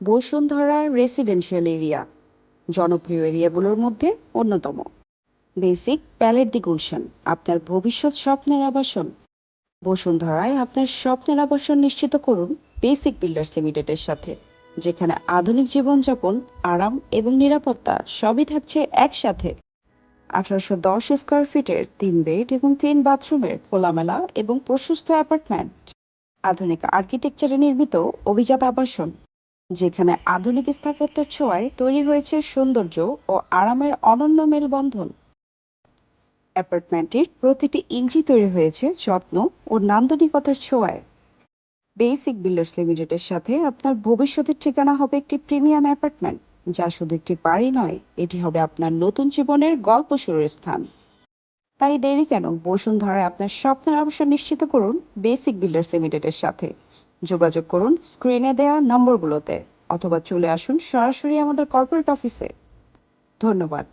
Bashundhara residential area জনপ্রিয় এরিয়াগুলোর মধ্যে অন্যতম। বেসিক প্যালেট দি গুলশান, আপনার ভবিষ্যৎ স্বপ্নের আবাসন। বসুন্ধরায় আপনার স্বপ্নের আবাসন নিশ্চিত করুন বেসিক বিল্ডার্স লিমিটেডের সাথে, যেখানে আধুনিক জীবনযাপন, আরাম এবং নিরাপত্তা সবই থাকছে একসাথে। 1810 স্কোয়ার ফিটের 3 বেড এবং 3 বাথরুমের খোলামেলা এবং প্রশস্ত অ্যাপার্টমেন্ট, আধুনিক আর্কিটেকচারে নির্মিত অভিজাত আবাসন, যেখানে আধুনিক স্থাপত্যের ছোঁয়ায় তৈরি হয়েছে সৌন্দর্য ও আরামের অনন্য মেলবন্ধন। অ্যাপার্টমেন্টটির প্রতিটি ইঞ্চি তৈরি হয়েছে যত্ন ও নান্দনিকতার ছোঁয়ায়। বেসিক বিল্ডার্স লিমিটেডের সাথে আপনার ভবিষ্যতের ঠিকানা হবে একটি প্রিমিয়াম অ্যাপার্টমেন্ট, যা শুধু একটি বাড়ি নয়, এটি হবে আপনার নতুন জীবনের গল্প শুরুর স্থান। তাই দেরি কেন, বসুন্ধরায় আপনার স্বপ্নের আবাসন নিশ্চিত করুন বেসিক বিল্ডার্স লিমিটেডের সাথে। যোগাযোগ করুন স্ক্রিনে দেওয়া নম্বরগুলোতে, অথবা চলে আসুন সরাসরি আমাদের কর্পোরেট অফিসে। ধন্যবাদ।